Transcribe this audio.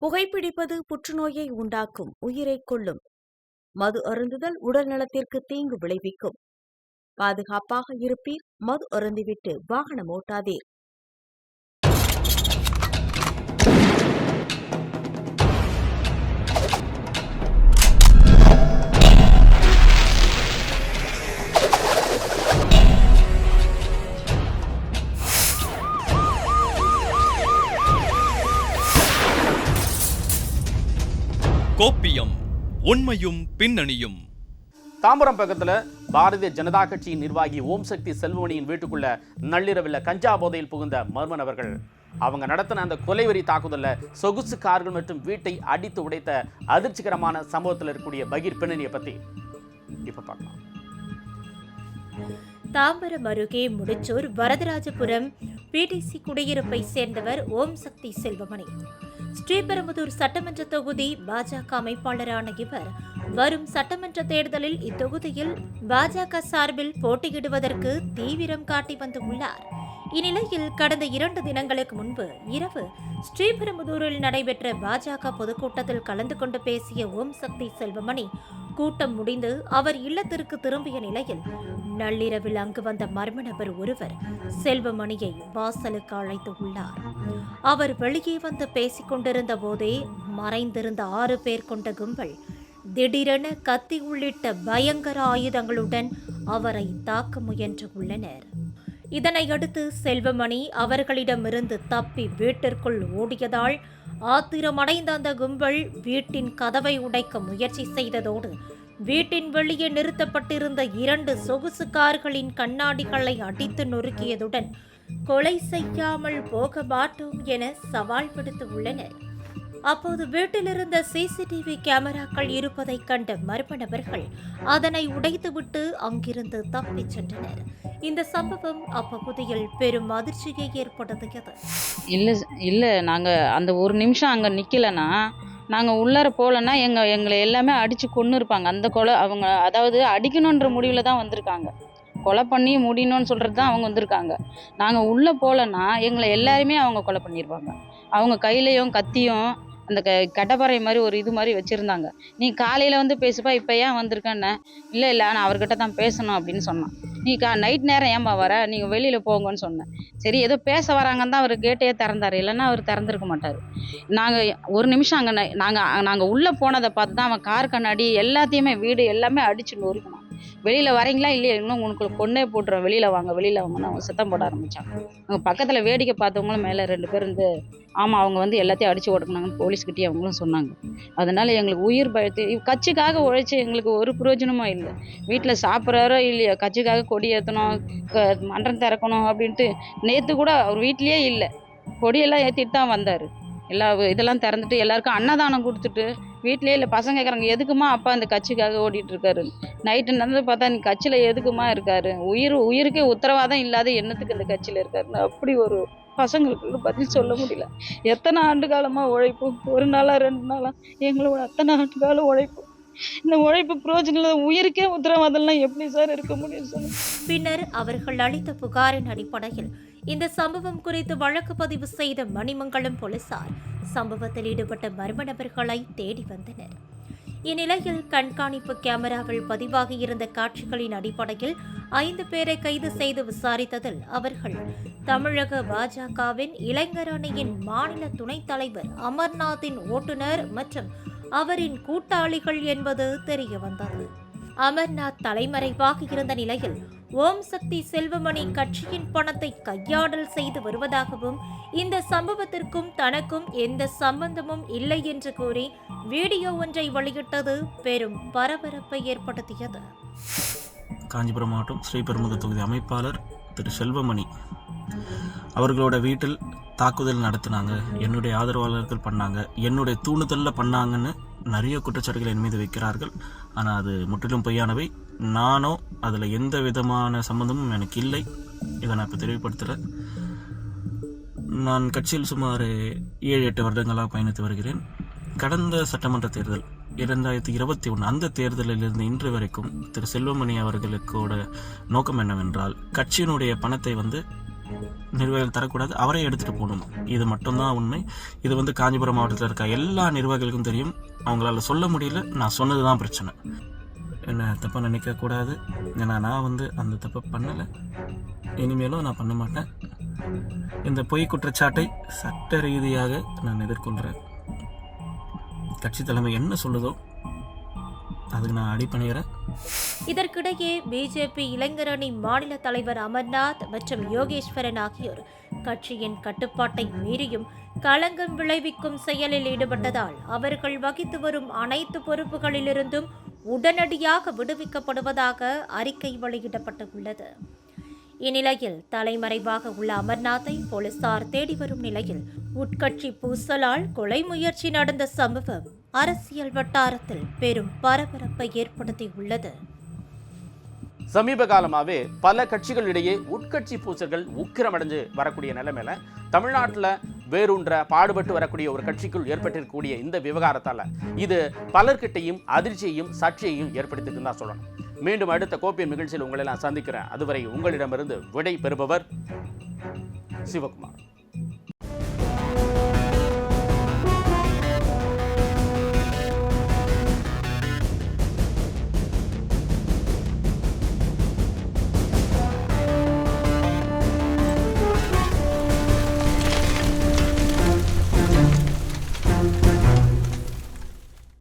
புகைப்பிடிப்பது புற்றுநோயை உண்டாக்கும், உயிரைக் கொல்லும். மது அருந்துதல் உடல் நலத்திற்கு தீங்கு விளைவிக்கும். பாதுகாப்பாக இருப்பீர், மது அருந்திவிட்டு வாகனம் ஓட்டாதீர். கோப்பியம், உண்மையும் பின்னணியும். தாம்பரம் பக்கத்தில் பாரதிய ஜனதா கட்சியின் நிர்வாகி ஓம் சக்தி செல்வமணியின் வீட்டுக்குள்ள நள்ளிரவில் கஞ்சா போதையில் புகுந்த மர்ம நபர்கள் அவங்க நடத்தின அந்த கொலைவெறி தாக்குதலில் சொகுசு கார்கள் மற்றும் வீட்டை அடித்து உடைத்த அதிர்ச்சிகரமான சம்பவத்தில் இருக்கக்கூடிய பகீர் பின்னணியை பற்றி இப்போ பார்க்கலாம். தாம்பரம் அருகே முடிச்சூர் வரதராஜபுரம் பிடிசி குடியிருப்பை சேர்ந்தவர் ஓம் சக்தி செல்வமணி. ஸ்ரீபெரும்புதூர் சட்டமன்ற தொகுதி பாஜக அமைப்பாளரான இவர் வரும் சட்டமன்ற தேர்தலில் இத்தொகுதியில் பாஜக சார்பில் போட்டியிடுவதற்கு தீவிரம் காட்டி வந்துள்ளார். இந்நிலையில் கடந்த 2 தினங்களுக்கு முன்பு இரவு ஸ்ரீபெரும்புதூரில் நடைபெற்ற பாஜக பொதுக்கூட்டத்தில் கலந்து கொண்டு பேசிய ஓம் சக்தி செல்வமணி கூட்டம் முடிந்து அவர் இல்லத்திற்கு திரும்பிய நிலையில் நள்ளிரவில் அங்கு வந்த மர்ம நபர் ஒருவர் செல்வமணியை வாசலுக்கு அழைத்து உள்ளார். அவர் வெளியே வந்து பேசிக் கொண்டிருந்த போதே மறைந்திருந்த 6 பேர் கொண்ட கும்பல் திடீரென கத்தி உள்ளிட்ட பயங்கர ஆயுதங்களுடன் அவரை தாக்க முயன்று உள்ளனர். இதனையடுத்து செல்வமணி அவர்களிடமிருந்து தப்பி வீட்டிற்குள் ஓடியதால் ஆத்திரமடைந்த அந்த கும்பல் வீட்டின் கதவை உடைக்க முயற்சி செய்ததோடு வீட்டின் வெளியே நிறுத்தப்பட்டிருந்த 2 சொகுசு கார்களின் கண்ணாடிகளை அடித்து நொறுக்கியதுடன் கொலை செய்யாமல் போக மாட்டோம் என சவால் விடுத்து உள்ளனர். அப்போது வீட்டிலிருந்த சிசிடிவி கேமராக்கள் இருப்பதை கண்ட மர்ம நபர்கள் அதனை உடைத்துவிட்டு அங்கிருந்து தப்பிச் சென்றனர். இந்த சம்பவம் அப்பகுதியில் பெரும் அதிர்ச்சியை ஏற்படுத்தியது. இல்லை நாங்கள் அந்த ஒரு நிமிஷம் அங்கே நிற்கலைன்னா நாங்கள் உள்ளார போகலன்னா எங்களை எல்லாமே அடித்து கொன்று இருப்பாங்க. அந்த கொலை அவங்க அதாவது அடிக்கணுன்ற முடிவில் தான் வந்திருக்காங்க. கொலை பண்ணி முடியணும்னு சொல்கிறது தான் அவங்க வந்திருக்காங்க. நாங்கள் உள்ளே போகலன்னா எங்களை எல்லாருமே அவங்க கொலை பண்ணியிருப்பாங்க. அவங்க கையிலையும் கத்தியும் அந்த கடப்பாறை மாதிரி ஒரு இது மாதிரி வச்சுருந்தாங்க. நீ காலையில் வந்து பேசுப்பா, இப்போ ஏன் வந்திருக்கேன்னு. இல்லை நான் அவர்கிட்ட தான் பேசணும் அப்படின்னு சொன்னான். நீ நைட் நேரம் ஏன்பா வர, நீங்கள் வெளியில் போங்கன்னு சொன்னேன். சரி ஏதோ பேச வராங்கன்னு தான் அவர் கேட்டே திறந்தார், இல்லைன்னா அவர் திறந்துருக்க மாட்டார். நாங்கள் ஒரு நிமிஷம் அங்கே நாங்கள் உள்ளே போனதை பார்த்து தான் அவன் கார் கண்ணாடி எல்லாத்தையுமே வீடு எல்லாமே அடிச்சு நொறுக்கணும். வெளியில் வரீங்களா இல்லையா, இன்னும் உங்களுக்கு கொன்னே போட்டுறோம், வெளியில் வாங்கன்னு அவங்க சத்தம் போட ஆரம்பித்தாங்க. அவங்க பக்கத்தில் வேடிக்கை பார்த்தவங்களும் மேலே 2 பேர் இருந்து ஆமாம் அவங்க வந்து எல்லாத்தையும் அடித்து ஓடுனாங்கன்னு போலீஸ்கிட்டே அவங்களும் சொன்னாங்க. அதனால் எங்களுக்கு உயிர் பயத்து கட்சிக்காக உழைச்சி எங்களுக்கு ஒரு பிரயோஜனமும் இல்லை. வீட்டில் சாப்பிட்றாரோ இல்லையோ கட்சிக்காக கொடி ஏற்றணும், மன்றம் திறக்கணும் அப்படின்ட்டு நேற்று கூட அவர் வீட்லேயே இல்லை, கொடியெல்லாம் ஏற்றிட்டு தான் வந்தார். எல்லா இதெல்லாம் திறந்துட்டு எல்லாருக்கும் அன்னதானம் கொடுத்துட்டு வீட்டிலே இல்லை. பசங்க கேட்குறாங்க எதுக்குமா அப்பா இந்த கட்சிக்காக ஓடிட்டு இருக்காரு. நைட்டு நடந்து பார்த்தா நீ கட்சியில் எதுக்குமா இருக்காரு, உயிருக்கே உத்தரவாதம் இல்லாத எண்ணத்துக்கு இந்த கட்சியில் இருக்காருன்னு அப்படி ஒரு பசங்களுக்கு பதில் சொல்ல முடியல. எத்தனை ஆண்டு காலமாக உழைப்பு, 1 நாளா 2 நாளா எங்களோட அத்தனை ஆண்டு காலம் உழைப்பு. இந்த உழைப்பு பிரோஜனம் உயிருக்கே உத்தரவாதம்லாம் எப்படி சார் இருக்க முடியும் சார்? பின்னர் அவர்கள் அளித்த புகாரின் அடிப்படையில் இந்த சம்பவம் குறித்து வழக்கு பதிவு செய்த மணிமங்கலம் போலீசார் சம்பவத்தில் ஈடுபட்ட மர்ம நபர்களை தேடி வந்தனர். இந்நிலையில் கண்காணிப்பு கேமராவில் பதிவாகி இருந்த காட்சிகளின் அடிப்படையில் 5 பேரை கைது செய்து விசாரித்ததில் அவர்கள் தமிழக பாஜகவின் இளைஞர் அணியின் மாநில துணைத் தலைவர் அமர்நாத்தின் ஓட்டுநர் மற்றும் அவரின் கூட்டாளிகள் என்பது தெரிய வந்தது. அமர்நாத் தலைமறைவாக இருந்த நிலையில் ஓம் சக்தி செல்வமணி கட்சியின் பணத்தை கையாடல் செய்து வருவதாகவும் இந்த சம்பவத்திற்கும் தனக்கும் எந்த சம்பந்தமும் இல்லை என்று கூறி வீடியோ ஒன்றை வெளியிட்டது பெரும் பரபரப்பை ஏற்படுத்தியது. காஞ்சிபுரம் மாவட்டம் ஸ்ரீபெரும்புதூர் தொகுதி அமைப்பாளர் திரு செல்வமணி அவர்களோட வீட்டில் தாக்குதல் நடத்தினாங்க, என்னுடைய ஆதரவாளர்கள் பண்ணாங்க, என்னுடைய தூண்டுதலில் பண்ணாங்கன்னு நிறைய குற்றச்சாட்டுகள் என் மீது வைக்கிறார்கள். ஆனால் அது முற்றிலும் பொய்யானவை. நானோ அதில் எந்த விதமான சம்மந்தமும் எனக்கு இல்லை. இதை நான் இப்போ தெளிவுபடுத்துகிறேன். நான் கட்சியில் சுமார் 7-8 வருடங்களாக பயணித்து வருகிறேன். கடந்த சட்டமன்ற தேர்தல் 2021 அந்த தேர்தலிலிருந்து இன்று வரைக்கும் திரு செல்வமணி அவர்களுக்கோட நோக்கம் என்னவென்றால் கட்சியினுடைய பணத்தை நிர்வாகிகள் தரக்கூடாது, அவரே எடுத்துகிட்டு போகணும். இது மட்டும்தான் உண்மை. இது வந்து காஞ்சிபுரம் மாவட்டத்தில் இருக்க எல்லா நிர்வாகிகளுக்கும் தெரியும். அவங்களால சொல்ல முடியல, நான் சொன்னது தான் பிரச்சனை. என்ன தப்பாக நினைக்கக்கூடாது. ஏன்னா நான் வந்து அந்த தப்பை பண்ணலை, இனிமேலும் நான் பண்ண மாட்டேன். இந்த பொய் குற்றச்சாட்டை சட்ட ரீதியாக நான் எதிர்கொள்கிறேன். கட்சி தலைமை என்ன சொல்லுதோ அதுக்கு நான் அடிபணிகிறேன். இதற்கிடையே பிஜேபி இளைஞரணி மாநில தலைவர் அமர்நாத் மற்றும் யோகேஸ்வரன் ஆகியோர் கட்சியின் கட்டுப்பாட்டை மீறியும் களங்கம் விளைவிக்கும் செயலில் ஈடுபட்டதால் அவர்கள் வகித்து வரும் அனைத்து பொறுப்புகளிலிருந்தும் உடனடியாக விடுவிக்கப்படுவதாக அறிக்கை வெளியிடப்பட்டுள்ளது. இந்நிலையில் தலைமறைவாக உள்ள அமர்நாத்தை போலீசார் தேடி வரும் நிலையில் உட்கட்சி பூசலால் கொலை முயற்சி நடந்த சம்பவம் அரசியல் வட்டாரத்தில் பெரும் பரபரப்பை ஏற்படுத்தியுள்ளது. சமீப காலமாகவே பல கட்சிகளிடையே உட்கட்சி பூசல்கள் உக்கிரமடைஞ்சு வரக்கூடிய நிலைமையில தமிழ்நாட்டில் வேரூன்ற பாடுபட்டு வரக்கூடிய ஒரு கட்சிக்குள் ஏற்பட்டிருக்கக்கூடிய இந்த விவகாரத்தால் இது பலர்கிட்டையும் அதிர்ச்சியையும் சர்ச்சையையும் ஏற்படுத்திட்டு தான் சொல்லணும். மீண்டும் அடுத்த கோப்பியம் நிகழ்ச்சியில் உங்களை நான் சந்திக்கிறேன். அதுவரை உங்களிடமிருந்து விடை பெறுபவர் சிவகுமார்.